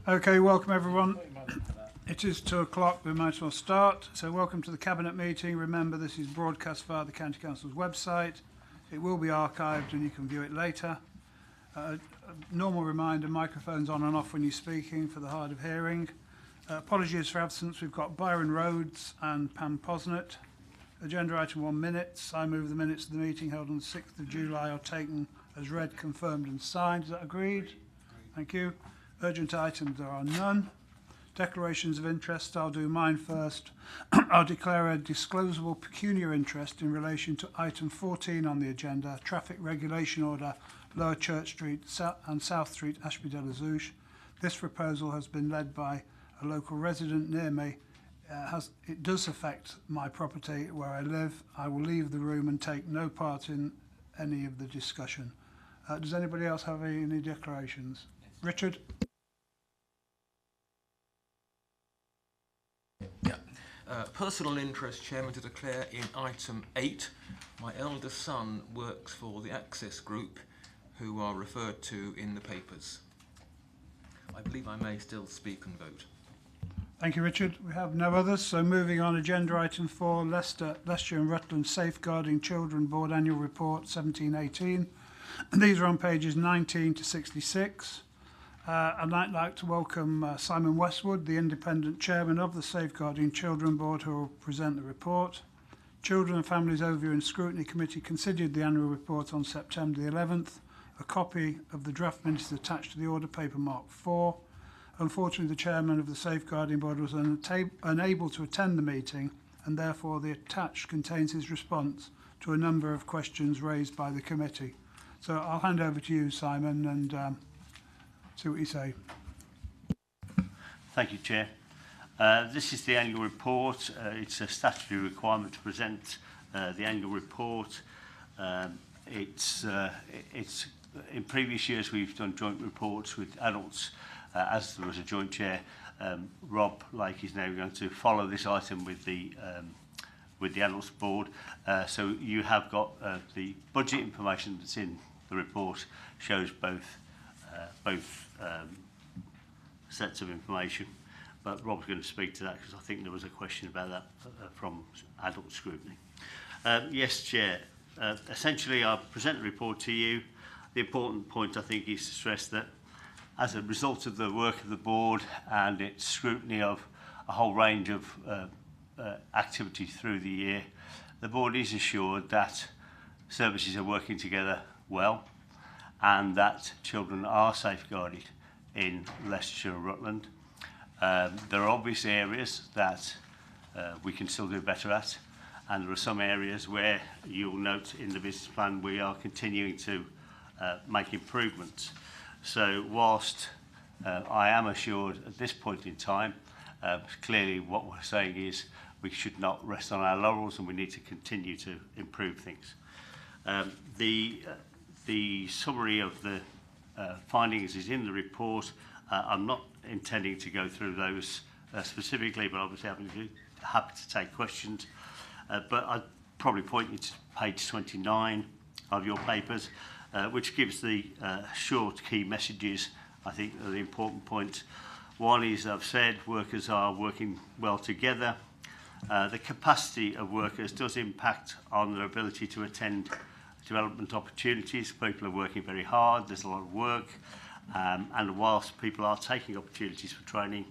Okay, welcome everyone. It is 2 o'clock, we might as well start. So welcome to the Cabinet meeting. Remember, this is broadcast via the County Council's website. It will be archived and you can view it later. A normal reminder, microphones on and off when you're speaking for the hard of hearing. Apologies for absence, we've got Byron Rhodes and Pam Posnett. Agenda item 1 minutes. I move the minutes of the meeting held on the 6th of July are taken as read, confirmed and signed. Is that agreed? Thank you. Urgent items, there are none. Declarations of interest, I'll do mine first. I'll declare a disclosable pecuniary interest in relation to item 14 on the agenda, traffic regulation order, Lower Church Street and South Street, Ashby-de-la-Zouch. This proposal has been led by a local resident near me. It does affect my property where I live. I will leave the room and take no part in any of the discussion. Does anybody else have any declarations? Richard? Yeah. Personal interest, Chairman, to declare in item 8. My eldest son works for the Access Group, who are referred to in the papers. I believe I may still speak and vote. Thank you, Richard. We have no others, so moving on, agenda item 4, Leicestershire and Rutland Safeguarding Children Board Annual Report 1718. These are on pages 19 to 66. I'd like to welcome Simon Westwood, the independent chairman of the Safeguarding Children Board, who will present the report. Children and Families Overview and Scrutiny Committee considered the annual report on September the 11th. A copy of the draft minutes is attached to the order paper marked 4. Unfortunately, the chairman of the Safeguarding Board was unable to attend the meeting, and therefore the attached contains his response to a number of questions raised by the committee. So I'll hand over to you, Simon, and see what you say. Thank you, Chair. This is the annual report. It's a statutory requirement to present the annual report. It's in previous years we've done joint reports with adults. As there was a joint chair, Rob Lake is now going to follow this item with the adults board. So you have got the budget information that's in the report shows both sets of information. But Rob's going to speak to that because I think there was a question about that from adult scrutiny. Yes, Chair. Essentially, I'll present the report to you. The important point, I think, is to stress that as a result of the work of the board and its scrutiny of a whole range of activities through the year, the board is assured that services are working together well and that children are safeguarded in Leicestershire and Rutland. There are obvious areas that we can still do better at, and there are some areas where you'll note in the business plan we are continuing to make improvements. So whilst I am assured at this point in time, clearly what we're saying is we should not rest on our laurels and we need to continue to improve things. The summary of the findings is in the report. I'm not intending to go through those specifically, but obviously I'm happy to take questions. But I'd probably point you to page 29 of your papers, which gives the short key messages, I think, are the important points. One is, I've said, workers are working well together. The capacity of workers does impact on their ability to attend development opportunities. People are working very hard, there's a lot of work, and whilst people are taking opportunities for training,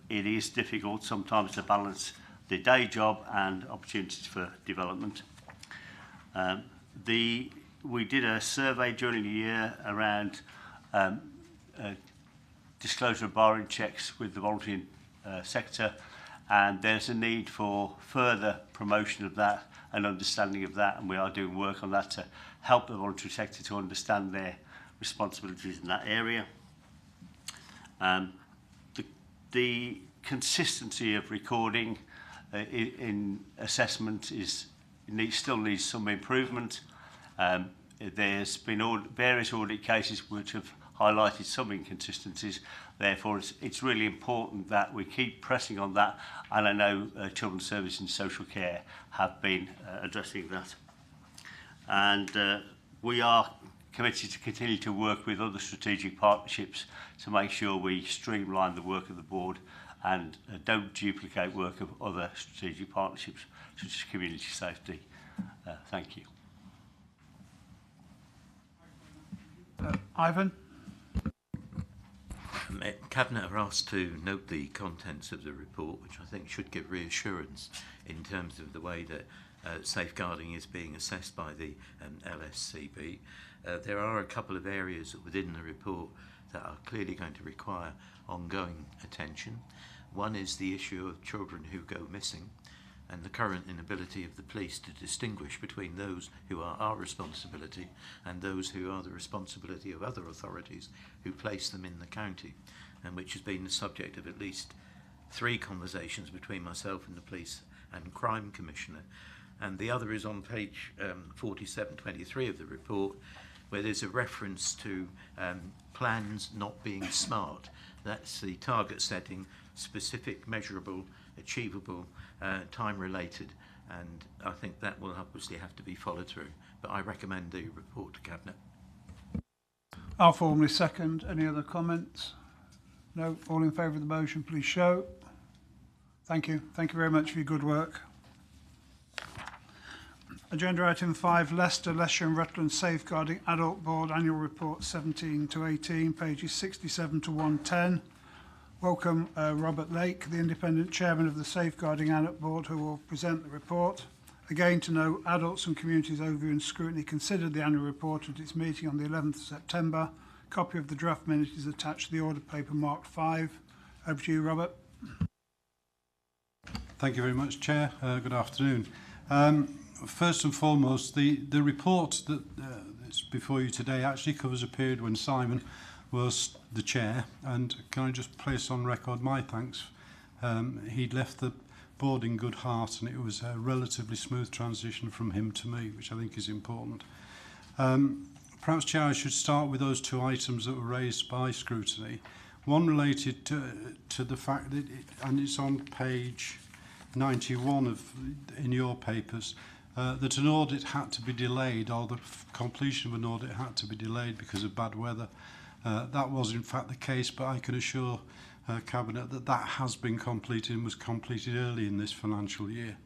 it is difficult sometimes to balance the day job and opportunities for development. We did a survey during the year around disclosure of borrowing checks with the voluntary sector, and there's a need for further promotion of that and understanding of that, and we are doing work on that to help the voluntary sector to understand their responsibilities in that area. The consistency of recording in assessment still needs some improvement. There's been various audit cases which have highlighted some inconsistencies. Therefore, it's really important that we keep pressing on that, and I know Children's Services and Social Care have been addressing that. And we are committed to continue to work with other strategic partnerships to make sure we streamline the work of the board and don't duplicate work of other strategic partnerships such as community safety. Thank you. Ivan? Cabinet are asked to note the contents of the report, which I think should give reassurance in terms of the way that safeguarding is being assessed by the LSCB. There are a couple of areas within the report that are clearly going to require ongoing attention. One is the issue of children who go missing and the current inability of the police to distinguish between those who are our responsibility and those who are the responsibility of other authorities who place them in the county, and which has been the subject of at least 3 conversations between myself and the Police and Crime Commissioner. And the other is on page 4723 of the report, where there's a reference to plans not being smart. That's the target setting, specific, measurable, achievable, time-related, and I think that will obviously have to be followed through. But I recommend the report to Cabinet. I'll formally second. Any other comments? No? All in favour of the motion, please show. Thank you. Thank you very much for your good work. Agenda item 5, Leicester and Rutland Safeguarding Adult Board Annual Report 17 to 18, pages 67 to 110. Welcome Robert Lake, the Independent Chairman of the Safeguarding Adult Board, who will present the report. Again, to note, Adults and Communities Overview and Scrutiny considered the annual report at its meeting on the 11th of September. A copy of the draft minutes is attached to the order paper marked 5. Over to you, Robert. Thank you very much, Chair. Good afternoon. First and foremost, the report that's before you today actually covers a period when Simon was the chair, and can I just place on record my thanks. He'd left the board in good heart, and it was a relatively smooth transition from him to me, which I think is important. Perhaps, Chair, I should start with those 2 items that were raised by scrutiny. One related to the fact that, and it's on page 91 in your papers, that an audit had to be delayed, or the completion of an audit had to be delayed because of bad weather. That was in fact the case, but I can assure Cabinet that that has been completed and was completed early in this financial year.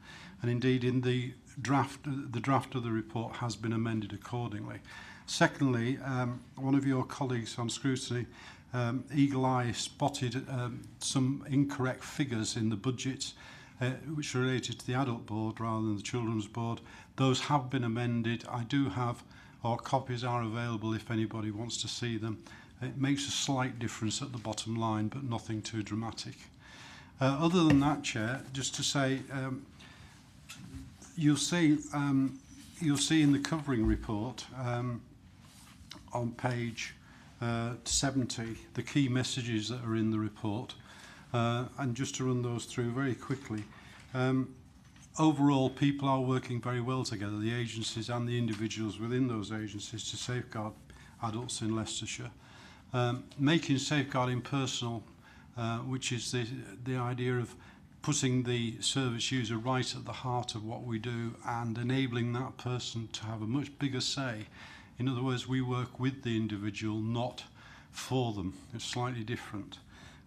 And indeed in the draft of the report has been amended accordingly. Secondly, one of your colleagues on scrutiny, Eagle Eye, spotted some incorrect figures in the budget which related to the adult board rather than the children's board. Those have been amended. I do have, or copies are available if anybody wants to see them. It makes a slight difference at the bottom line, but nothing too dramatic. Other than that, Chair, just to say, you'll see in the covering report on page 70 the key messages that are in the report, and just to run those through very quickly. Overall, people are working very well together, the agencies and the individuals within those agencies, to safeguard adults in Leicestershire. Making safeguarding personal, which is the idea of putting the service user right at the heart of what we do and enabling that person to have a much bigger say. In other words, we work with the individual, not for them. It's slightly different.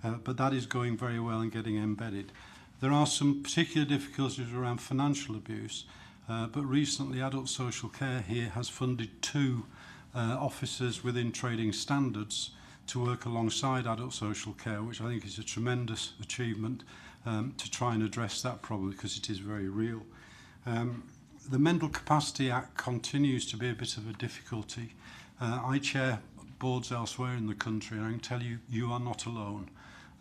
But that is going very well and getting embedded. There are some particular difficulties around financial abuse, but recently Adult Social Care here has funded 2 officers within trading standards to work alongside Adult Social Care, which I think is a tremendous achievement to try and address that problem, because it is very real. The Mental Capacity Act continues to be a bit of a difficulty. I chair boards elsewhere in the country, and I can tell you, you are not alone.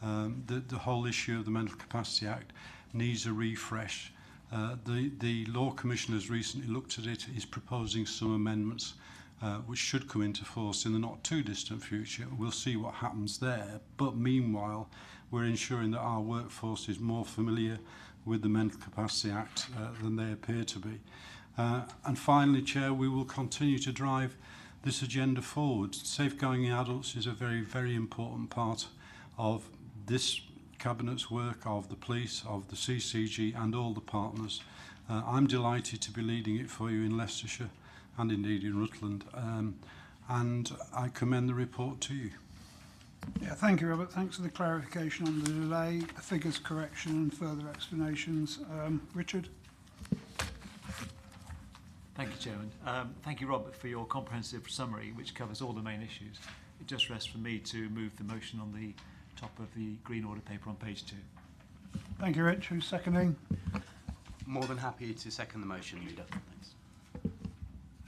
The whole issue of the Mental Capacity Act needs a refresh. The Law Commissioner has recently looked at it, is proposing some amendments which should come into force in the not too distant future. We'll see what happens there, but meanwhile we're ensuring that our workforce is more familiar with the Mental Capacity Act than they appear to be. And finally, Chair, we will continue to drive this agenda forward. Safeguarding adults is a very, very important part of this Cabinet's work, of the police, of the CCG and all the partners. I'm delighted to be leading it for you in Leicestershire and indeed in Rutland. and I commend the report to you. Yeah, thank you, Robert. Thanks for the clarification on the delay, the figures correction and further explanations. Richard? Thank you, Chairman. Thank you, Robert, for your comprehensive summary, which covers all the main issues. It just rests for me to move the motion on the top of the Green Order paper on page 2. Thank you, Rich. Who's seconding? More than happy to second the motion, Leader. Thanks.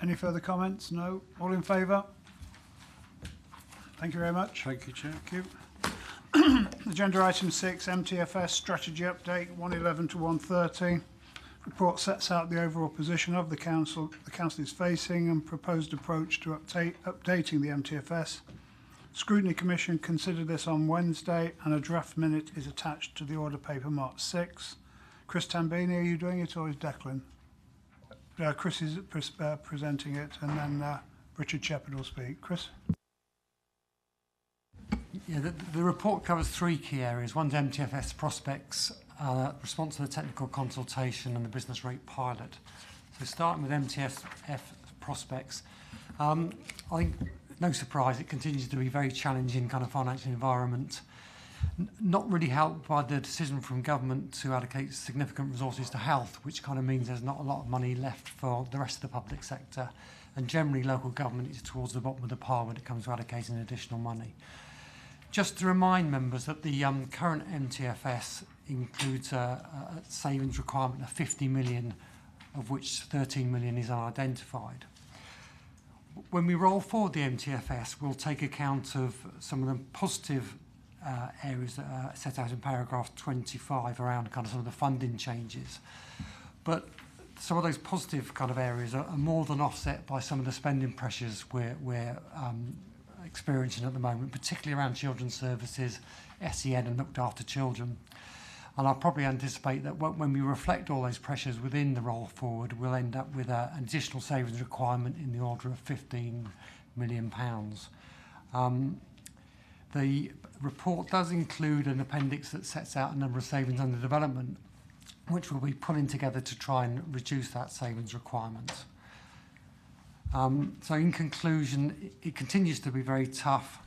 Any further comments? No? All in favour? Thank you very much. Thank you, Chair. Thank you. Agenda item 6, MTFS strategy update, 111 to 130. Report sets out the overall position of the council is facing and proposed approach to updating the MTFS. Scrutiny Commission considered this on Wednesday and a draft minute is attached to the order paper marked 6. Chris Tambini, are you doing it or is Declan? Chris is presenting it and then Richard Shepherd will speak. Chris? Yeah, the report covers 3 key areas. One's MTFS prospects, response to the technical consultation and the business rate pilot. So starting with MTFS prospects, I think no surprise it continues to be a very challenging kind of financial environment. Not really helped by the decision from government to allocate significant resources to health, which kind of means there's not a lot of money left for the rest of the public sector. And generally local government is towards the bottom of the pile when it comes to allocating additional money. Just to remind members that the current MTFS includes a savings requirement of 50 million, of which 13 million is unidentified. When we roll forward the MTFS, we'll take account of some of the positive areas that are set out in paragraph 25 around kind of some of the funding changes. But some of those positive kind of areas are more than offset by some of the spending pressures we're experiencing at the moment, particularly around children's services, SEN and looked after children. And I probably anticipate that when we reflect all those pressures within the roll forward, we'll end up with an additional savings requirement in the order of £15 million. The report does include an appendix that sets out a number of savings under development, which we'll be pulling together to try and reduce that savings requirement. So in conclusion, it continues to be very tough,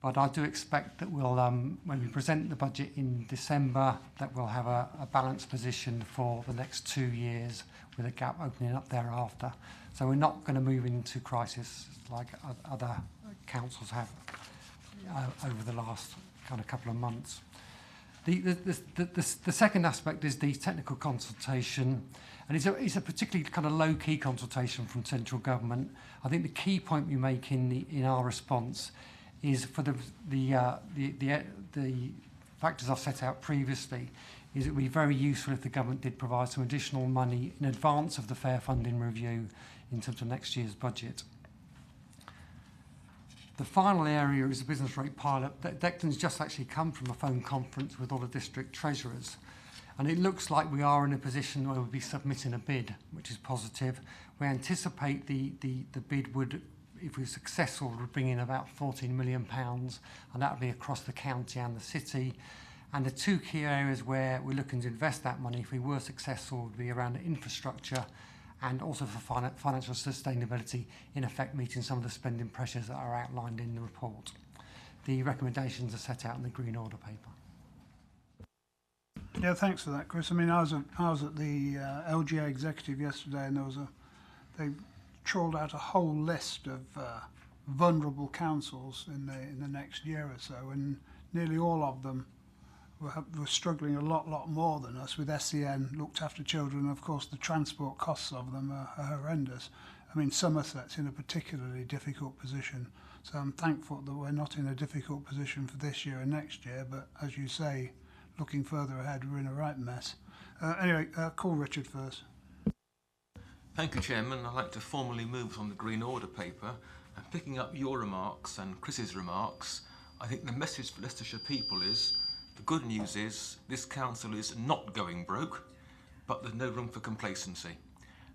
but I do expect that we'll, when we present the budget in December, that we'll have a balanced position for the next 2 years with a gap opening up thereafter. So we're not going to move into crisis like other councils have over the last kind of couple of months. The second aspect is the technical consultation, and it's a particularly kind of low-key consultation from central government. I think the key point we make in our response is for the factors I've set out previously, is it would be very useful if the government did provide some additional money in advance of the fair funding review in terms of next year's budget. The final area is the business rate pilot. Declan's just actually come from a phone conference with all the district treasurers, and it looks like we are in a position where we'll be submitting a bid, which is positive. We anticipate the bid would, if we're successful, would bring in about £14 million, and that would be across the county and the city. And the 2 key areas where we're looking to invest that money, if we were successful, would be around the infrastructure and also for financial sustainability, in effect meeting some of the spending pressures that are outlined in the report. The recommendations are set out in the Green Order paper. Yeah, thanks for that, Chris. I mean, I was at the LGA executive yesterday, and they trawled out a whole list of vulnerable councils in the next year or so, and nearly all of them were struggling a lot more than us with SEN, looked after children, and of course the transport costs of them are horrendous. I mean, Somerset's in a particularly difficult position, so I'm thankful that we're not in a difficult position for this year and next year, but as you say, looking further ahead, we're in a right mess. Anyway, call Richard first. Thank you, Chairman. I'd like to formally move on the Green Order paper. And picking up your remarks and Chris's remarks, I think the message for Leicestershire people is, the good news is this council is not going broke, but there's no room for complacency.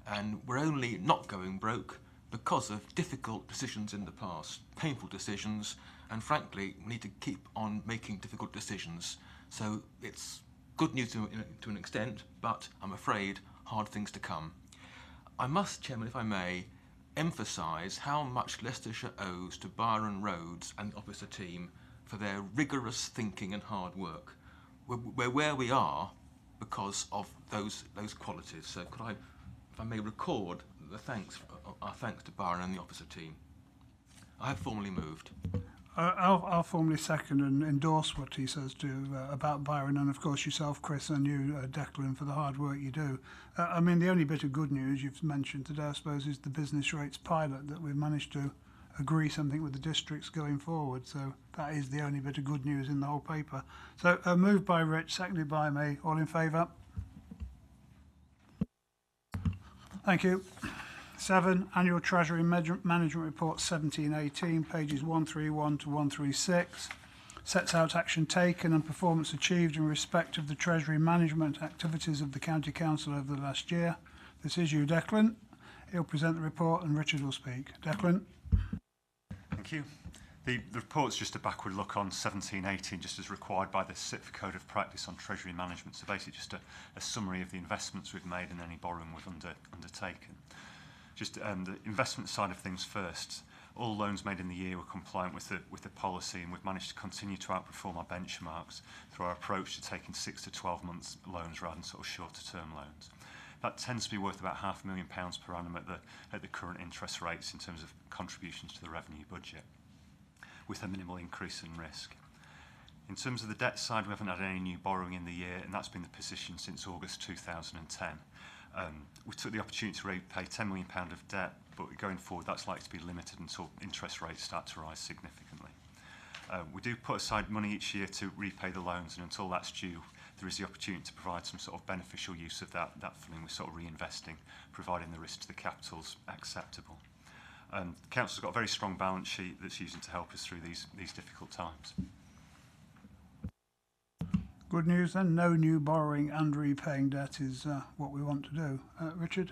And we're only not going broke because of difficult decisions in the past, painful decisions, and frankly, we need to keep on making difficult decisions. So it's good news to an extent, but I'm afraid hard things to come. I must, Chairman, if I may, emphasise how much Leicestershire owes to Byron Rhodes and the officer team for their rigorous thinking and hard work. We're where we are because of those qualities. So could I, if I may, record our thanks to Byron and the officer team. I have formally moved. I'll formally second and endorse what he says about Byron, and of course yourself, Chris, and you, Declan, for the hard work you do. I mean, the only bit of good news you've mentioned today, I suppose, is the business rates pilot, that we've managed to agree something with the districts going forward. So that is the only bit of good news in the whole paper. So moved by Rich, seconded by me. All in favour? Thank you. 7, Annual Treasury Management Report 1718, pages 131 to 136, sets out action taken and performance achieved in respect of the Treasury management activities of the County Council over the last year. This is you, Declan. He'll present the report and Richard will speak. Declan. Thank you. The report's just a backward look on 1718, just as required by the SITF Code of Practice on Treasury Management. So basically just a summary of the investments we've made and any borrowing we've undertaken. Just the investment side of things first. All loans made in the year were compliant with the policy, and we've managed to continue to outperform our benchmarks through our approach to taking 6 to 12 months loans rather than sort of shorter term loans. That tends to be worth about £500,000 per annum at the current interest rates in terms of contributions to the revenue budget, with a minimal increase in risk. In terms of the debt side, we haven't had any new borrowing in the year, and that's been the position since August 2010. We took the opportunity to repay £10 million of debt, but going forward that's likely to be limited until interest rates start to rise significantly. We do put aside money each year to repay the loans, and until that's due, there is the opportunity to provide some sort of beneficial use of that funding with sort of reinvesting, providing the risk to the capital's acceptable. The Council's got a very strong balance sheet that's using to help us through these difficult times. Good news then, no new borrowing and repaying debt is what we want to do. Richard?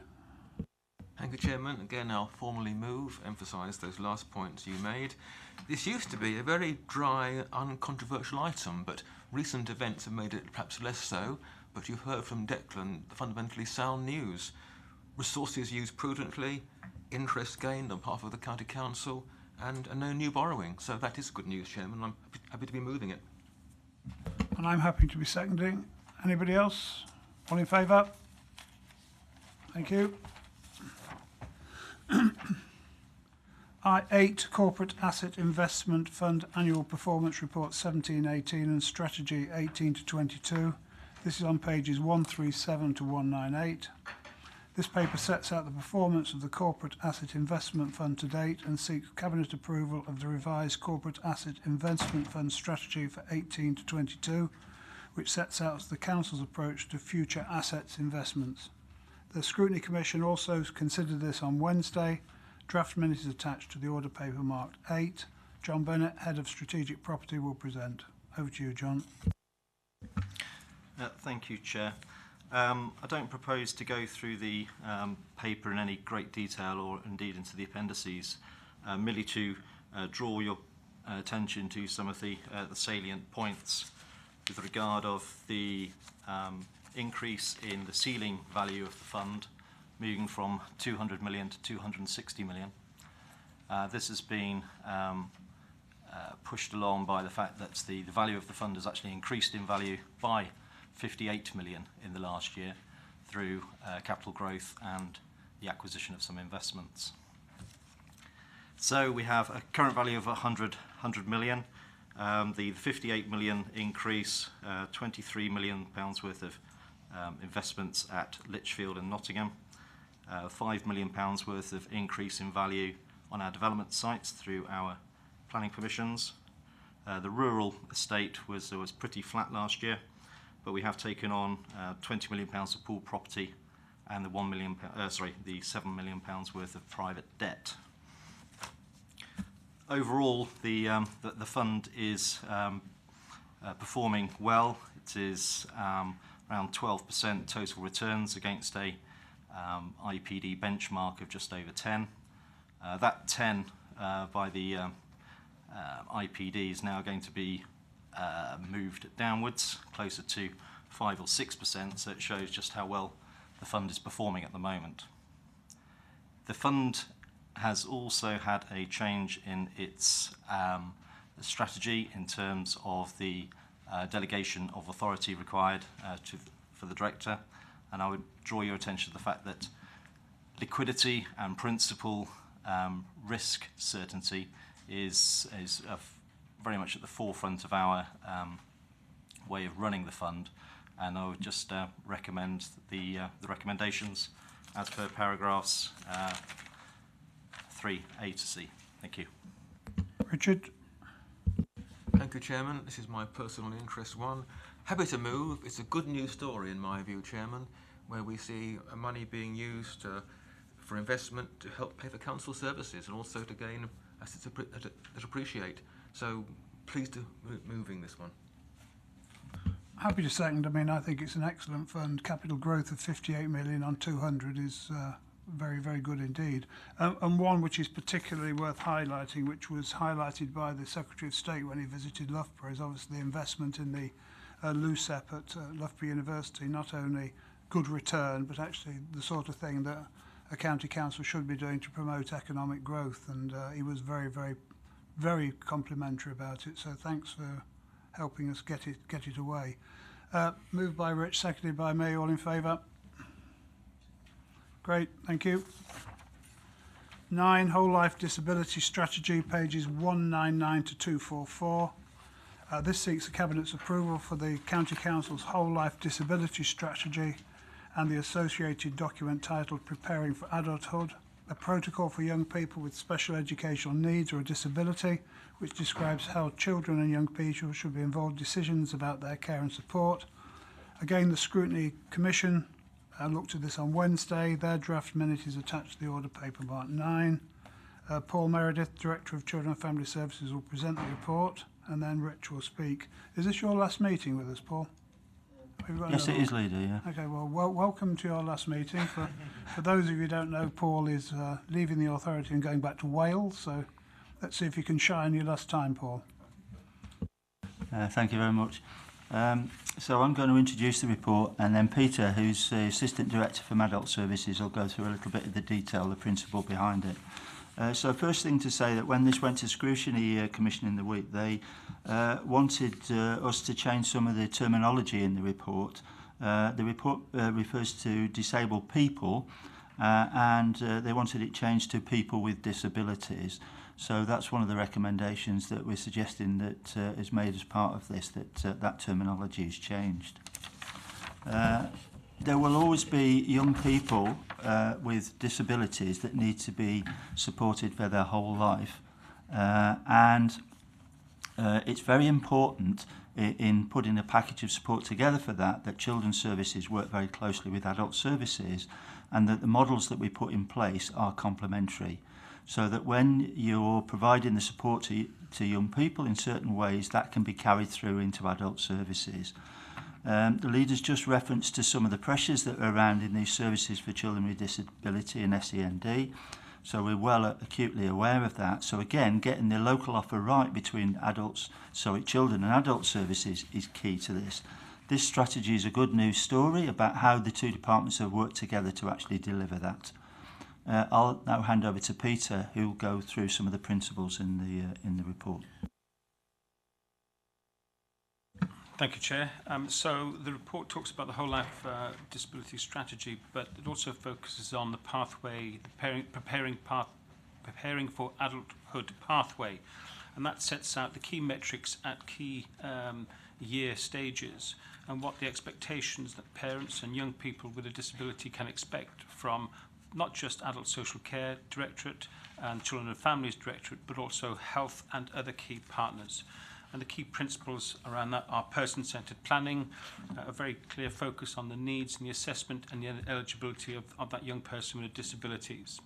Thank you, Chairman. Again, I'll formally move, emphasise those last points you made. This used to be a very dry, uncontroversial item, but recent events have made it perhaps less so. But you've heard from Declan fundamentally sound news. Resources used prudently, interest gained on behalf of the County Council, and no new borrowing. So that is good news, Chairman. I'm happy to be moving it. And I'm happy to be seconding. Anybody else? All in favour? Thank you. I8, Corporate Asset Investment Fund Annual Performance Report 1718 and Strategy 18 to 22. This is on pages 137 to 198. This paper sets out the performance of the Corporate Asset Investment Fund to date and seeks Cabinet approval of the revised Corporate Asset Investment Fund strategy for 18 to 22, which sets out the Council's approach to future assets investments. The Scrutiny Commission also considered this on Wednesday. Draft minutes attached to the order paper marked 8. John Bennett, Head of Strategic Property, will present. Over to you, John. Thank you, Chair. I don't propose to go through the paper in any great detail or indeed into the appendices, merely to draw your attention to some of the salient points with regard of the increase in the ceiling value of the fund, moving from 200 million to 260 million. This has been pushed along by the fact that the value of the fund has actually increased in value by 58 million in the last year through capital growth and the acquisition of some investments. So we have a current value of 100 million. The 58 million increase, 23 million pounds worth of investments at Lichfield and Nottingham, 5 million pounds worth of increase in value on our development sites through our planning permissions. The rural estate was pretty flat last year, but we have taken on 20 million pounds of pool property and the 7 million pounds worth of private debt. Overall, the fund is performing well. It is around 12% total returns against a IPD benchmark of just over 10. That 10 by the IPD is now going to be moved downwards, closer to 5 or 6%, so it shows just how well the fund is performing at the moment. The fund has also had a change in its strategy in terms of the delegation of authority required for the director, and I would draw your attention to the fact that liquidity and principal risk certainty is very much at the forefront of our way of running the fund, and I would just recommend the recommendations as per paragraphs 3A to C. Thank you. Richard? Thank you, Chairman. This is my personal interest one. Happy to move. It's a good news story, in my view, Chairman, where we see money being used for investment to help pay for council services and also to gain assets that appreciate. So pleased to moving this one. Happy to second. I mean, I think it's an excellent fund. Capital growth of 58 million on 200 is very, very good indeed. And one which is particularly worth highlighting, which was highlighted by the Secretary of State when he visited Loughborough, is obviously the investment in the LUCEP at Loughborough University. Not only good return, but actually the sort of thing that a county council should be doing to promote economic growth. And he was very, very, very complimentary about it. So thanks for helping us get it away. Moved by Rich, seconded by me. All in favour? Great, thank you. 9, Whole Life Disability Strategy, pages 199 to 244. This seeks the Cabinet's approval for the County Council's Whole Life Disability Strategy and the associated document titled Preparing for Adulthood, a protocol for young people with special educational needs or a disability, which describes how children and young people should be involved in decisions about their care and support. Again, the Scrutiny Commission looked at this on Wednesday. Their draft minute is attached to the order paper marked 9. Paul Meredith, Director of Children and Family Services, will present the report, and then Rich will speak. Is this your last meeting with us, Paul? Yes, it is, Leader, yeah. Okay, well, welcome to your last meeting. For those of you who don't know, Paul is leaving the authority and going back to Wales, so let's see if you can shine your last time, Paul. Thank you very much. So I'm going to introduce the report, and then Peter, who's the Assistant Director from Adult Services, will go through a little bit of the detail, the principle behind it. So first thing to say that when this went to Scrutiny Commission in the week, they wanted us to change some of the terminology in the report. The report refers to disabled people, and they wanted it changed to people with disabilities. So that's one of the recommendations that we're suggesting that is made as part of this, that terminology is changed. There will always be young people with disabilities that need to be supported for their whole life. And it's very important in putting a package of support together for that Children's Services work very closely with Adult Services, and that the models that we put in place are complementary. So that when you're providing the support to young people in certain ways, that can be carried through into Adult Services. The leaders just referenced to some of the pressures that are around in these services for children with disability and SEND. So we're well acutely aware of that. So again, getting the local offer right between children and adult services is key to this. This strategy is a good news story about how the two departments have worked together to actually deliver that. I'll now hand over to Peter, who will go through some of the principles in the report. Thank you, Chair. So the report talks about the whole life disability strategy, but it also focuses on the pathway, preparing for adulthood pathway, and that sets out the key metrics at key year stages and what the expectations that parents and young people with a disability can expect from not just Adult Social Care Directorate and Children and Families Directorate, but also health and other key partners. And the key principles around that are person-centred planning, a very clear focus on the needs and the assessment and the eligibility of that young person with disabilities.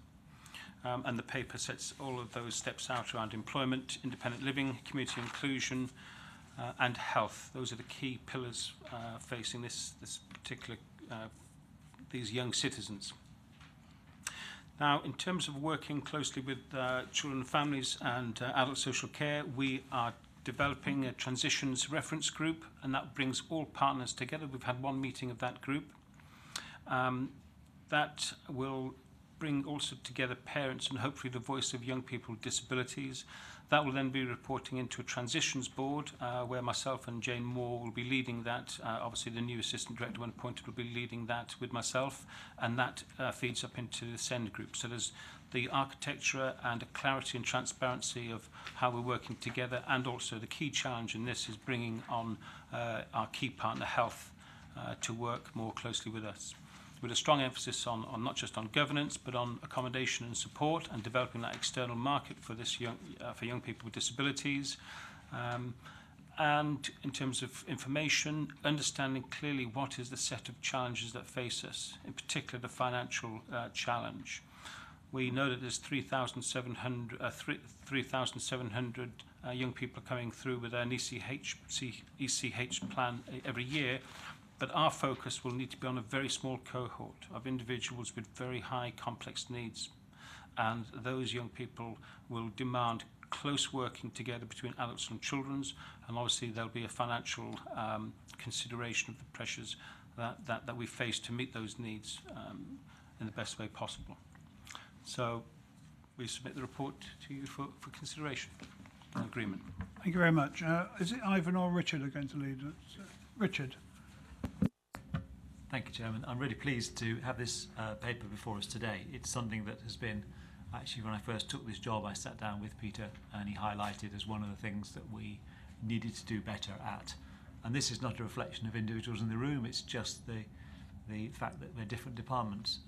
And the paper sets all of those steps out around employment, independent living, community inclusion, and health. Those are the key pillars facing this particular these young citizens. Now, in terms of working closely with children and families and adult social care, we are developing a transitions reference group, and that brings all partners together. We've had one meeting of that group. That will bring also together parents and hopefully the voice of young people with disabilities. That will then be reporting into a transitions board where myself and Jane Moore will be leading that. Obviously the new assistant director when appointed will be leading that with myself, and that feeds up into the SEND group. So there's the architecture and a clarity and transparency of how we're working together, and also the key challenge in this is bringing on our key partner Health to work more closely with us, with a strong emphasis on not just on governance but on accommodation and support and developing that external market for this for young people with disabilities. And in terms of information, understanding clearly what is the set of challenges that face us, in particular the financial challenge. We know that there's 3,700 young people coming through with an ECH plan every year, but our focus will need to be on a very small cohort of individuals with very high complex needs, and those young people will demand close working together between adults and children, and obviously there'll be a financial consideration of the pressures that we face to meet those needs in the best way possible. So we submit the report to you for consideration and agreement. Thank you very much. Is it Ivan or Richard are going to lead it? Richard. Thank you, Chairman. I'm really pleased to have this paper before us today. It's something that has been, actually when I first took this job, I sat down with Peter and he highlighted as one of the things that we needed to do better at. And this is not a reflection of individuals in the room, it's just the fact that they're different departments.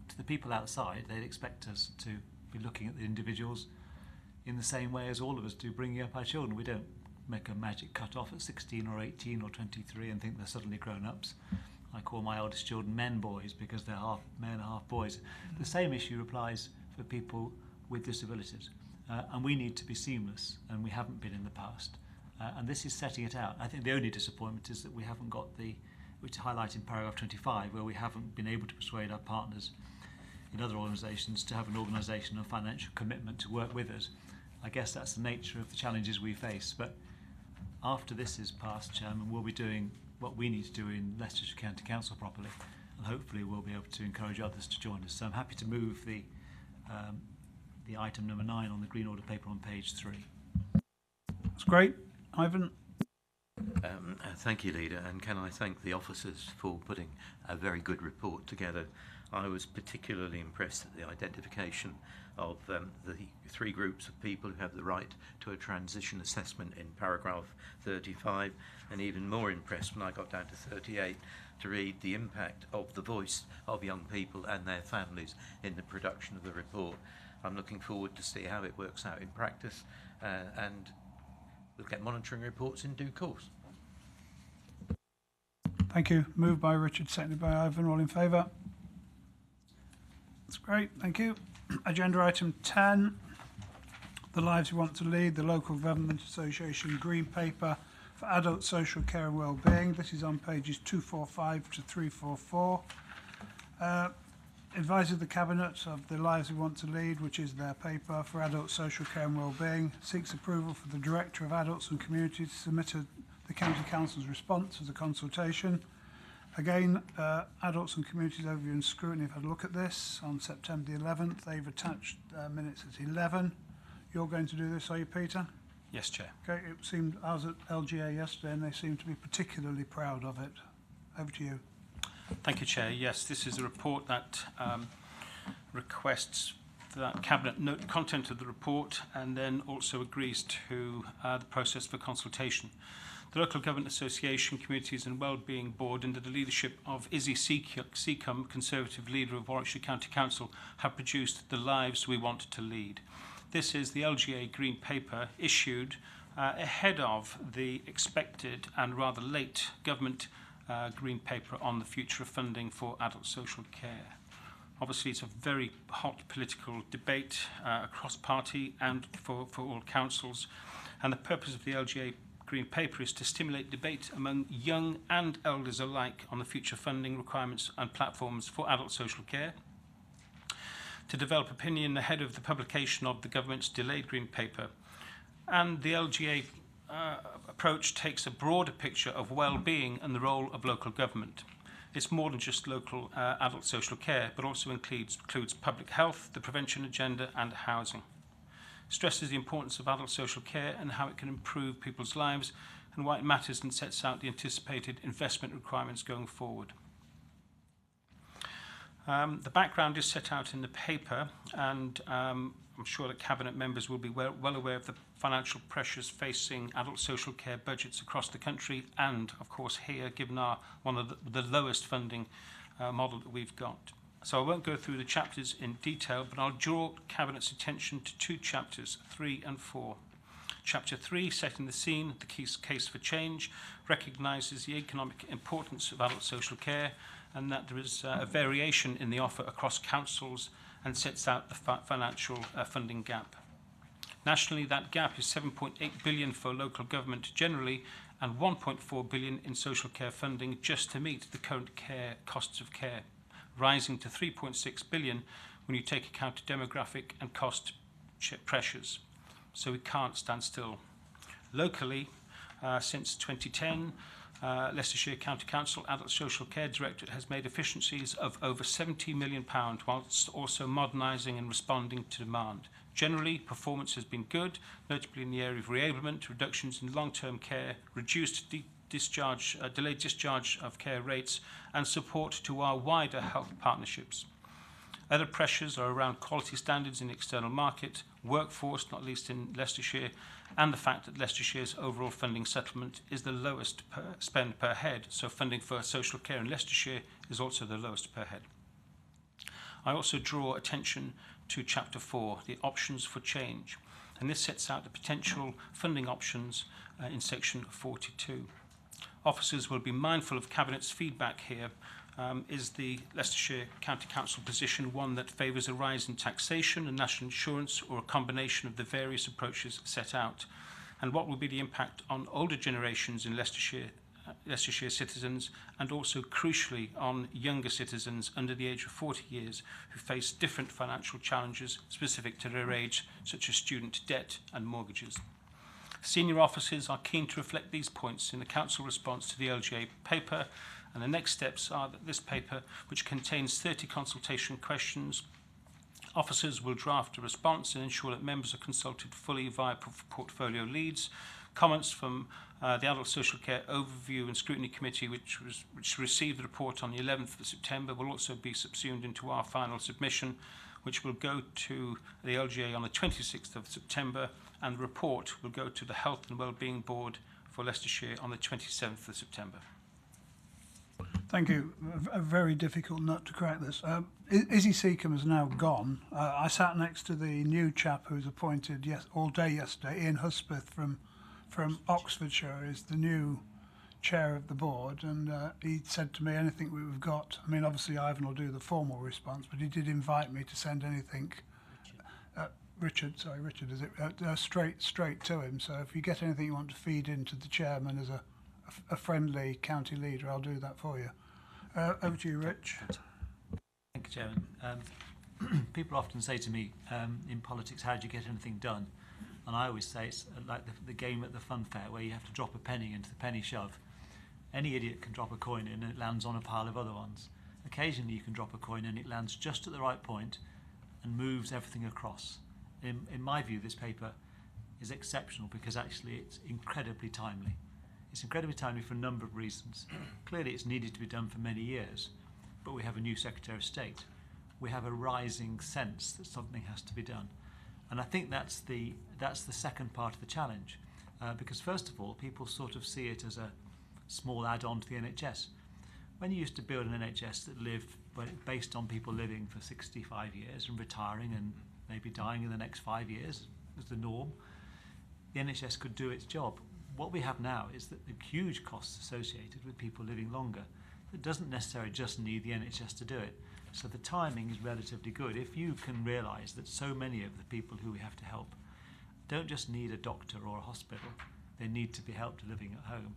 To the people outside, they'd expect us to be looking at the individuals in the same way as all of us do bringing up our children. We don't make a magic cut-off at 16 or 18 or 23 and think they're suddenly grown-ups. I call my oldest children men boys because they're half men, half boys. The same issue applies for people with disabilities. And we need to be seamless, and we haven't been in the past. And this is setting it out. I think the only disappointment is that we haven't got which highlighted in paragraph 25, where we haven't been able to persuade our partners in other organisations to have an organisation and financial commitment to work with us. I guess that's the nature of the challenges we face. But after this is passed, Chairman, we'll be doing what we need to do in Leicestershire County Council properly, and hopefully we'll be able to encourage others to join us. So I'm happy to move the item number 9 on the Green Order paper on page 3. That's great. Ivan. Thank you, Leader, and can I thank the officers for putting a very good report together. I was particularly impressed at the identification of the 3 groups of people who have the right to a transition assessment in paragraph 35, and even more impressed when I got down to 38 to read the impact of the voice of young people and their families in the production of the report. I'm looking forward to see how it works out in practice, and we'll get monitoring reports in due course. Thank you. Moved by Richard, seconded by Ivan. All in favour? That's great. Thank you. Agenda item 10, the Lives We Want to Lead, the Local Government Association Green Paper for Adult Social Care and Wellbeing. This is on pages 245 to 344. Advisory of the Cabinet of the Lives We Want to Lead, which is their paper for adult social care and wellbeing, seeks approval for the Director of Adults and Community to submit the County Council's response as a consultation. Again, Adults and Communities Overview and Scrutiny have had a look at this on September the 11th. They've attached minutes at 11. You're going to do this, are you, Peter? Yes, Chair. Okay, it seemed, I was at LGA yesterday and they seemed to be particularly proud of it. Over to you. Thank you, Chair. Yes, this is a report that requests that Cabinet note the content of the report and then also agrees to the process for consultation. The Local Government Association Communities and Wellbeing Board, under the leadership of Izzy Seacombe, Conservative leader of Warwickshire County Council, have produced The Lives We Want to Lead. This is the LGA Green Paper issued ahead of the expected and rather late government Green Paper on the future of funding for adult social care. Obviously, it's a very hot political debate across party and for all councils, and the purpose of the LGA Green Paper is to stimulate debate among young and elders alike on the future funding requirements and platforms for adult social care, to develop opinion ahead of the publication of the government's delayed Green Paper. And the LGA approach takes a broader picture of well-being and the role of local government. It's more than just local adult social care, but also includes public health, the prevention agenda, and housing. Stresses the importance of adult social care and how it can improve people's lives and why it matters, and sets out the anticipated investment requirements going forward. The background is set out in the paper, and I'm sure that Cabinet members will be well aware of the financial pressures facing adult social care budgets across the country, and of course here, given one of the lowest funding model that we've got. So I won't go through the chapters in detail, but I'll draw Cabinet's attention to two chapters, 3 and 4. Chapter 3, setting the scene, the case for change, recognises the economic importance of adult social care, and that there is a variation in the offer across councils, and sets out the financial funding gap. Nationally, that gap is 7.8 billion for local government generally, and 1.4 billion in social care funding just to meet the current costs of care, rising to 3.6 billion when you take account of demographic and cost pressures. So we can't stand still. Locally, since 2010, Leicestershire County Council Adult Social Care Directorate has made efficiencies of over £70 million, whilst also modernising and responding to demand. Generally, performance has been good, notably in the area of reablement, reductions in long-term care, reduced delayed discharge of care rates, and support to our wider health partnerships. Other pressures are around quality standards in the external market, workforce, not least in Leicestershire, and the fact that Leicestershire's overall funding settlement is the lowest spend per head, so funding for social care in Leicestershire is also the lowest per head. I also draw attention to Chapter 4, the options for change, and this sets out the potential funding options in Section 42. Officers will be mindful of Cabinet's feedback here. Is the Leicestershire County Council position one that favours a rise in taxation and national insurance, or a combination of the various approaches set out? And what will be the impact on older generations in Leicestershire citizens, and also crucially on younger citizens under the age of 40 years who face different financial challenges specific to their age, such as student debt and mortgages? Senior officers are keen to reflect these points in the Council response to the LGA paper, and the next steps are that this paper, which contains 30 consultation questions, officers will draft a response and ensure that members are consulted fully via portfolio leads. Comments from the Adult Social Care Overview and Scrutiny Committee, which received the report on the 11th of September, will also be subsumed into our final submission, which will go to the LGA on the 26th of September, and the report will go to the Health and Wellbeing Board for Leicestershire on the 27th of September. Thank you. A very difficult nut to crack, this. Izzy Seacombe is now gone. I sat next to the new chap who was appointed all day yesterday. Ian Husbeth from Oxfordshire is the new chair of the board, and he said to me, anything we've got, I mean, obviously Ivan will do the formal response, but he did invite me to send anything, Richard, is it, straight to him. So if you get anything you want to feed into the chairman as a friendly county leader, I'll do that for you. Over to you, Rich. Thank you, Chairman. People often say to me, in politics, how do you get anything done? And I always say it's like the game at the fun fair where you have to drop a penny into the penny shove. Any idiot can drop a coin in and it lands on a pile of other ones. Occasionally you can drop a coin and it lands just at the right point and moves everything across. In my view, this paper is exceptional because actually it's incredibly timely. It's incredibly timely for a number of reasons. Clearly it's needed to be done for many years, but we have a new Secretary of State. We have a rising sense that something has to be done. And I think that's the second part of the challenge, because first of all, people sort of see it as a small add-on to the NHS. When you used to build an NHS that lived based on people living for 65 years and retiring and maybe dying in the next 5 years was the norm, the NHS could do its job. What we have now is that the huge costs associated with people living longer. It doesn't necessarily just need the NHS to do it. So the timing is relatively good. If you can realise that so many of the people who we have to help don't just need a doctor or a hospital, they need to be helped living at home.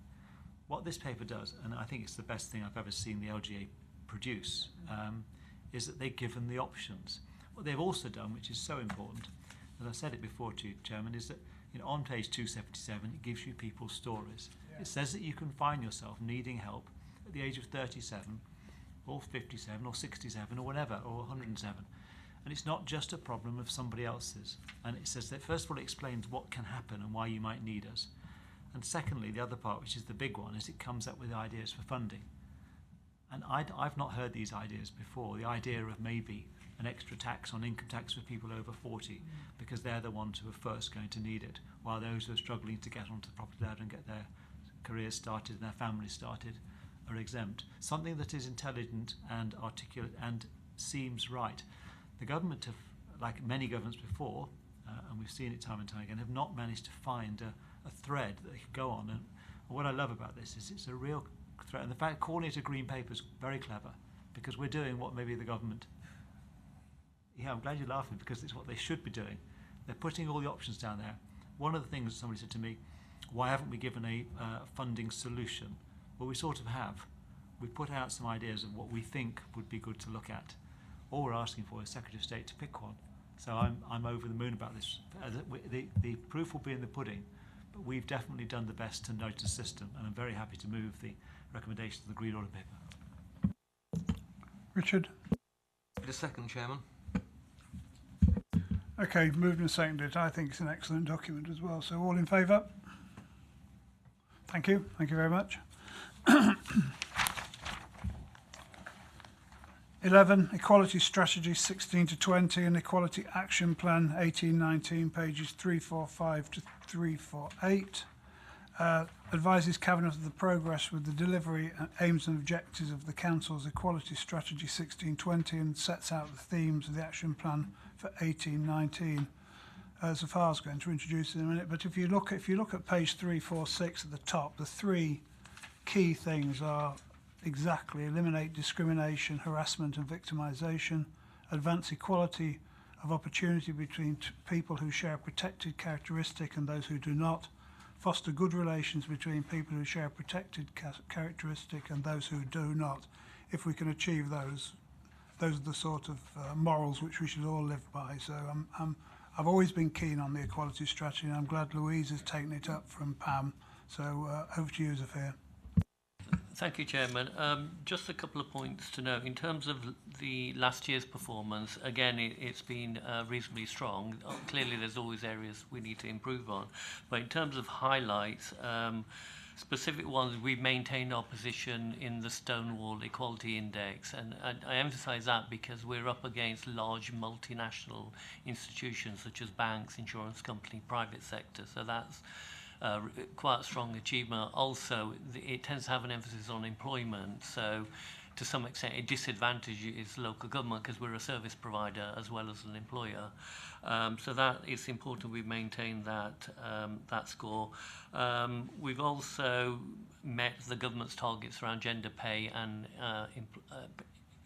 What this paper does, and I think it's the best thing I've ever seen the LGA produce, is that they've given the options. What they've also done, which is so important, as I said it before to you, Chairman, is that on page 277 it gives you people's stories. Yeah. It says that you can find yourself needing help at the age of 37 or 57 or 67 or whatever, or 107. And it's not just a problem of somebody else's. And it says that, first of all, it explains what can happen and why you might need us. And secondly, the other part, which is the big one, is it comes up with ideas for funding. And I've not heard these ideas before. The idea of maybe an extra tax on income tax for people over 40, because they're the ones who are first going to need it, while those who are struggling to get onto the property ladder and get their careers started and their families started are exempt. Something that is intelligent and articulate and seems right. The government have, like many governments before, and we've seen it time and time again, have not managed to find a thread that they could go on. And what I love about this is it's a real thread. And the fact calling it a green paper is very clever, because we're doing what maybe the government... Yeah, I'm glad you're laughing, because it's what they should be doing. They're putting all the options down there. One of the things somebody said to me, why haven't we given a funding solution? Well, we sort of have. We've put out some ideas of what we think would be good to look at. All we're asking for is Secretary of State to pick one. So I'm over the moon about this. The proof will be in the pudding, but we've definitely done the best to note the system, and I'm very happy to move the recommendation of the Green Audit Paper. Richard? The second, Chairman. Okay, moved and seconded. I think it's an excellent document as well. So all in favour? Thank you. Thank you very much. 11, Equality Strategy 16 to 20 and Equality Action Plan 18-19, pages 345 to 348. Advises Cabinet of the progress with the delivery and aims and objectives of the Council's Equality Strategy 16-20 and sets out the themes of the action plan for 18-19. Zafar's going to introduce it in a minute, but if you look at page 346 at the top, the three key things are exactly eliminate discrimination, harassment and victimisation, advance equality of opportunity between people who share a protected characteristic and those who do not, foster good relations between people who share a protected characteristic and those who do not. If we can achieve those are the sort of morals which we should all live by. So I've always been keen on the equality strategy, and I'm glad Louise has taken it up from Pam. So over to you, Zafir. Thank you, Chairman. Just a couple of points to note. In terms of the last year's performance, again, it's been reasonably strong. Clearly, there's always areas we need to improve on. But in terms of highlights, specific ones, we've maintained our position in the Stonewall Equality Index. And I emphasize that because we're up against large multinational institutions such as banks, insurance company, private sector. So that's quite a strong achievement. Also, it tends to have an emphasis on employment, so to some extent it disadvantages local government because we're a service provider as well as an employer. So that is important we maintain that score. We've also met the government's targets around gender pay and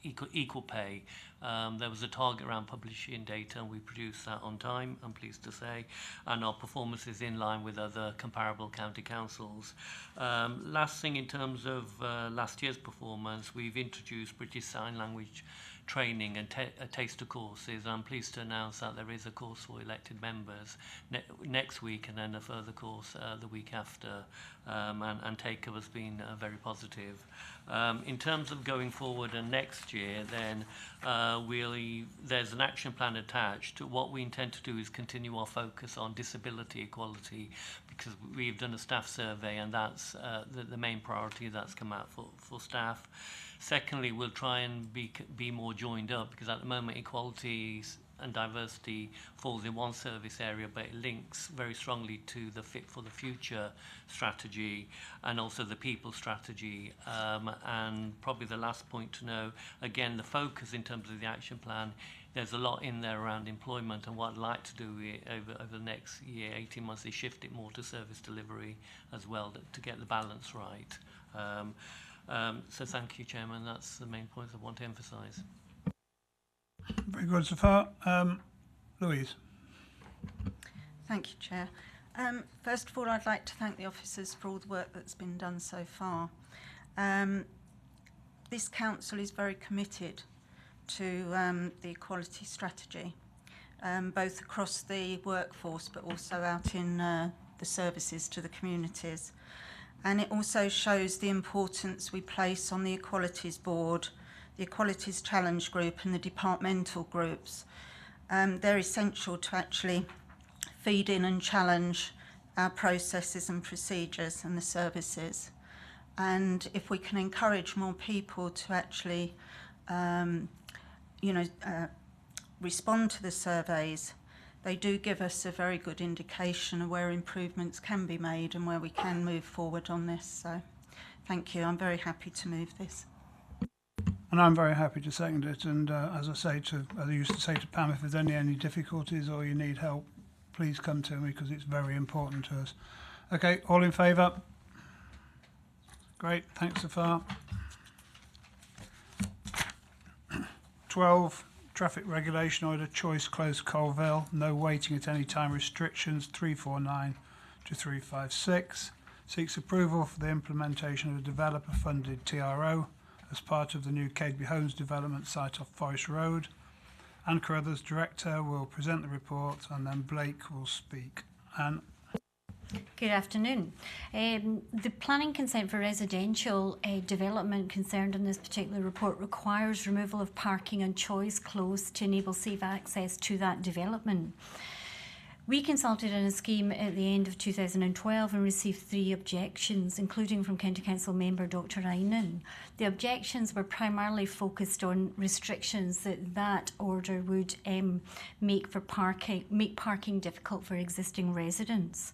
equal pay. There was a target around publishing data, and we produced that on time, I'm pleased to say, and our performance is in line with other comparable county councils. Last thing, in terms of last year's performance, we've introduced British Sign Language training and taster courses. I'm pleased to announce that there is a course for elected members next week, and then a further course the week after, and take-up has been very positive. In terms of going forward and next year, then there's an action plan attached. What we intend to do is continue our focus on disability equality, because we've done a staff survey, and that's the main priority that's come out for staff. Secondly, we'll try and be more joined up, because at the moment equality and diversity falls in one service area, but it links very strongly to the Fit for the Future strategy and also the people strategy. And probably the last point to know, again, the focus in terms of the action plan, there's a lot in there around employment, and what I'd like to do over the next year, 18 months, is shift it more to service delivery as well to get the balance right. So thank you, Chairman. That's the main points I want to emphasise. Very good so far. Louise. Thank you, Chair. First of all, I'd like to thank the officers for all the work that's been done so far. This council is very committed to the equality strategy, both across the workforce but also out in the services to the communities. And it also shows the importance we place on the Equalities Board, the Equalities Challenge Group and the departmental groups. They're essential to actually feed in and challenge our processes and procedures and the services. And if we can encourage more people to actually, respond to the surveys, they do give us a very good indication of where improvements can be made and where we can move forward on this. So thank you. I'm very happy to move this. And I'm very happy to second it. And as I used to say to Pam, if there's any difficulties or you need help, please come to me because it's very important to us. Okay, all in favour? Great, thanks so far. 12, traffic regulation order, Choice Close Colville, no waiting at any time restrictions, 349 to 356. Seeks approval for the implementation of a developer-funded TRO as part of the new Cadeby Homes development site off Forest Road. Anne Carruthers, Director, will present the report and then Blake will speak. Anne. Good afternoon. The planning consent for residential development concerned in this particular report requires removal of parking on Choice Close to enable safe access to that development. We consulted on a scheme at the end of 2012 and received 3 objections, including from County Council member Dr Einan. The objections were primarily focused on restrictions that order would make parking difficult for existing residents.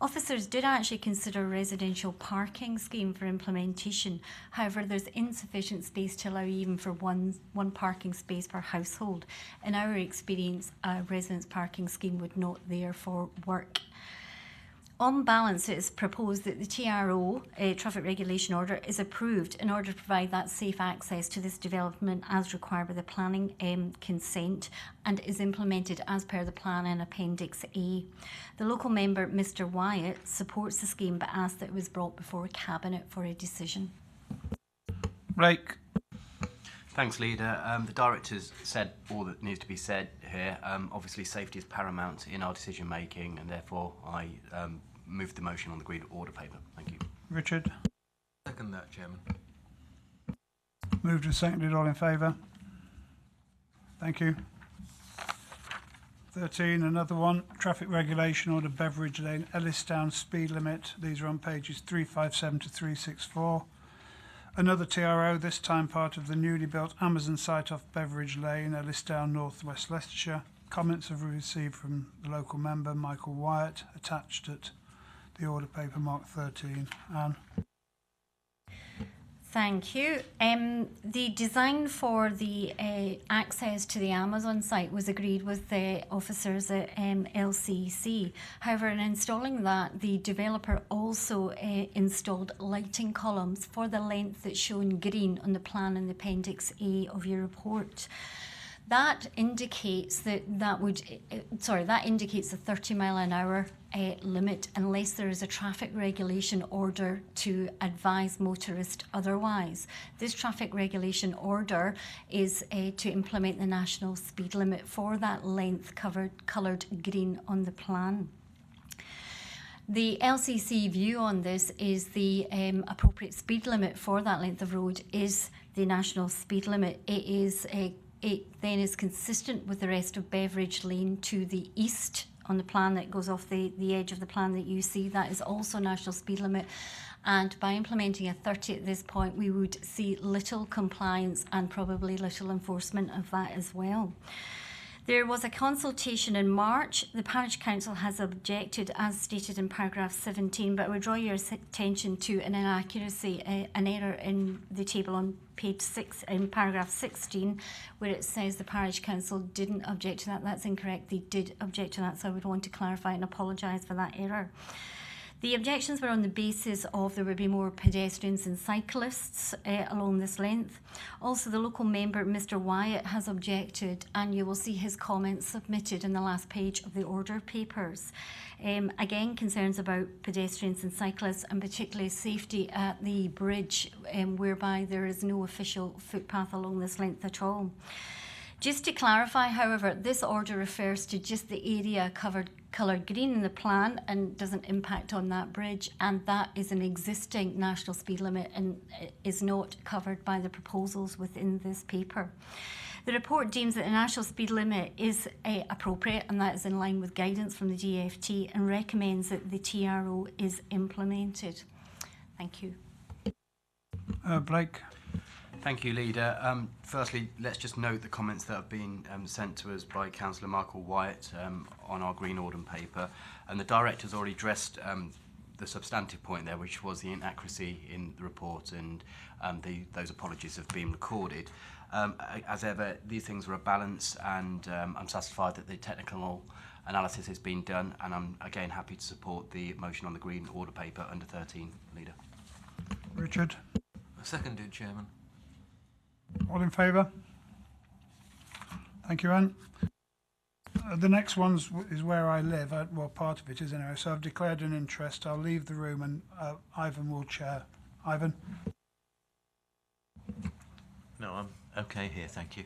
Officers did actually consider a residential parking scheme for implementation. However, there's insufficient space to allow even for one parking space per household. In our experience, a residence parking scheme would not therefore work. On balance, it is proposed that the TRO, Traffic Regulation Order, is approved in order to provide that safe access to this development as required by the planning consent and is implemented as per the plan in Appendix A. The local member, Mr Wyatt, supports the scheme but asks that it was brought before Cabinet for a decision. Blake. Thanks, Leader. The Director's said all that needs to be said here. Obviously, safety is paramount in our decision making, and therefore I move the motion on the agreed order paper. Thank you. Richard. Second that, Chairman. Moved and seconded. All in favour? Thank you. 13, another one. Traffic regulation order, Beveridge Lane, Ellistown speed limit. These are on pages 357 to 364. Another TRO, this time part of the newly built Amazon site off Beveridge Lane, Ellistown, North West Leicestershire. Comments have been received from the local member, Michael Wyatt, attached at the order paper marked 13. Anne. Thank you. The design for the access to the Amazon site was agreed with the officers at LCC. However, in installing that, the developer also installed lighting columns for the length that's shown green on the plan in the Appendix A of your report. That indicates that indicates a 30-mile-an-hour limit unless there is a traffic regulation order to advise motorists otherwise. This traffic regulation order is to implement the national speed limit for that length coloured green on the plan. The LCC view on this is the appropriate speed limit for that length of road is the national speed limit. It then is consistent with the rest of Beveridge Lane to the east on the plan that goes off the edge of the plan that you see. That is also national speed limit. And by implementing a 30 at this point, we would see little compliance and probably little enforcement of that as well. There was a consultation in March. The Parish Council has objected, as stated in paragraph 17, but I would draw your attention to an inaccuracy, an error in the table on page 6, in paragraph 16, where it says the Parish Council didn't object to that. That's incorrect. They did object to that, so I would want to clarify and apologise for that error. The objections were on the basis of there would be more pedestrians and cyclists along this length. Also, the local member, Mr Wyatt, has objected, and you will see his comments submitted in the last page of the order papers. Again, concerns about pedestrians and cyclists, and particularly safety at the bridge, whereby there is no official footpath along this length at all. Just to clarify, however, this order refers to just the area coloured green in the plan and doesn't impact on that bridge, and that is an existing national speed limit and is not covered by the proposals within this paper. The report deems that the national speed limit is appropriate, and that is in line with guidance from the DFT, and recommends that the TRO is implemented. Thank you. Blake. Thank you, Leader. Firstly, let's just note the comments that have been sent to us by Councillor Michael Wyatt on our Green Audun paper. And the Director's already addressed the substantive point there, which was the inaccuracy in the report, and those apologies have been recorded. As ever, these things are a balance, and I'm satisfied that the technical analysis has been done, and I'm again happy to support the motion on the Green Order paper under 13, Leader. Richard. Seconded, Chairman. All in favour? Thank you, Anne. The next one is where I live. Well, part of it is anyway. So I've declared an interest. I'll leave the room and Ivan will chair. Ivan? No, I'm okay here, thank you.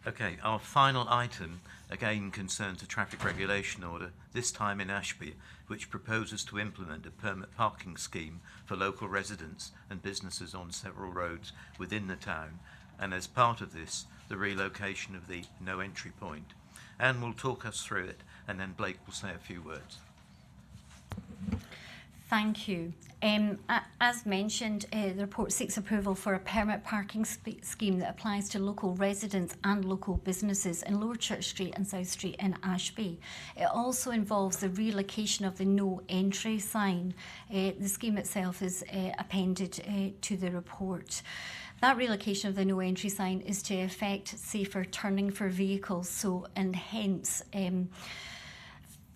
Okay, our final item again concerns a traffic regulation order, this time in Ashby, which proposes to implement a permit parking scheme for local residents and businesses on several roads within the town, and as part of this, the relocation of the no entry point. Anne will talk us through it, and then Blake will say a few words. Thank you. As mentioned, the report seeks approval for a permit parking scheme that applies to local residents and local businesses in Lower Church Street and South Street in Ashby. It also involves the relocation of the no entry sign. The scheme itself is appended to the report. That relocation of the no entry sign is to effect safer turning for vehicles, and hence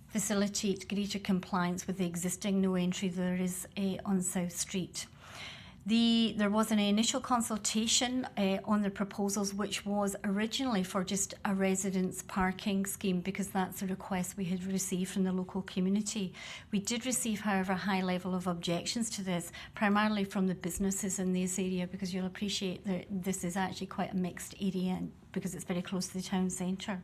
facilitate greater compliance with the existing no entry there is on South Street. There was an initial consultation on the proposals, which was originally for just a residence parking scheme, because that's a request we had received from the local community. We did receive, however, a high level of objections to this, primarily from the businesses in this area, because you'll appreciate that this is actually quite a mixed area because it's very close to the town centre.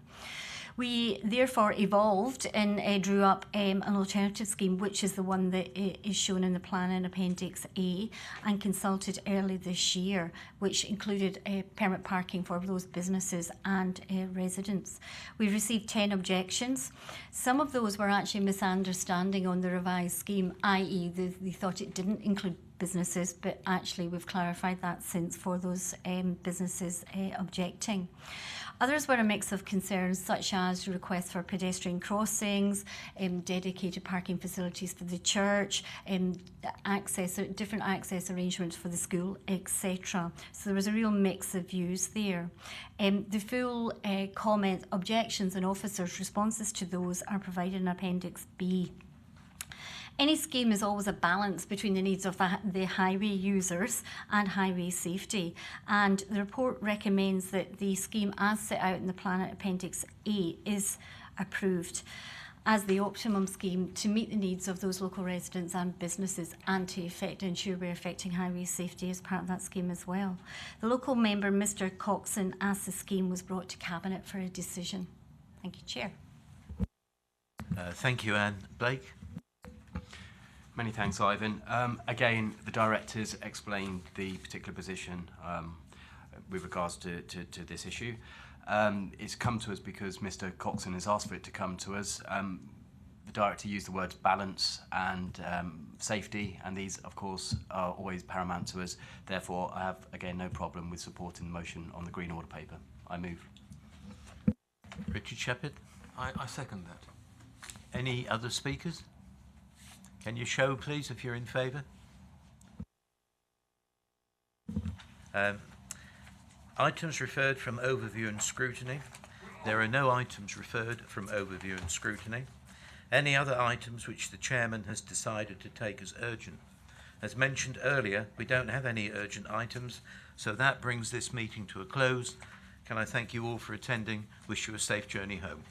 We therefore evolved and drew up an alternative scheme, which is the one that is shown in the plan in Appendix A, and consulted early this year, which included permit parking for those businesses and residents. We received 10 objections. Some of those were actually misunderstanding on the revised scheme, i.e. they thought it didn't include businesses, but actually we've clarified that since for those businesses objecting. Others were a mix of concerns, such as requests for pedestrian crossings, dedicated parking facilities for the church, different access arrangements for the school, etc. So there was a real mix of views there. The full comment, objections and officers' responses to those are provided in Appendix B. Any scheme is always a balance between the needs of the highway users and highway safety, and the report recommends that the scheme as set out in the plan at Appendix A is approved as the optimum scheme to meet the needs of those local residents and businesses, and to ensure we're affecting highway safety as part of that scheme as well. The local member, Mr Coxon, asked the scheme was brought to Cabinet for a decision. Thank you, Chair. Thank you, Anne. Blake? Many thanks, Ivan. Again, the directors explained the particular position with regards to this issue. It's come to us because Mr Coxon has asked for it to come to us. The director used the words balance and safety, and these, of course, are always paramount to us. Therefore, I have, again, no problem with supporting the motion on the Green Order paper. I move. Richard Shepherd? I second that. Any other speakers? Can you show, please, if you're in favour? Items referred from overview and scrutiny. There are no items referred from overview and scrutiny. Any other items which the chairman has decided to take as urgent? As mentioned earlier, we don't have any urgent items, so that brings this meeting to a close. Can I thank you all for attending? Wish you a safe journey home.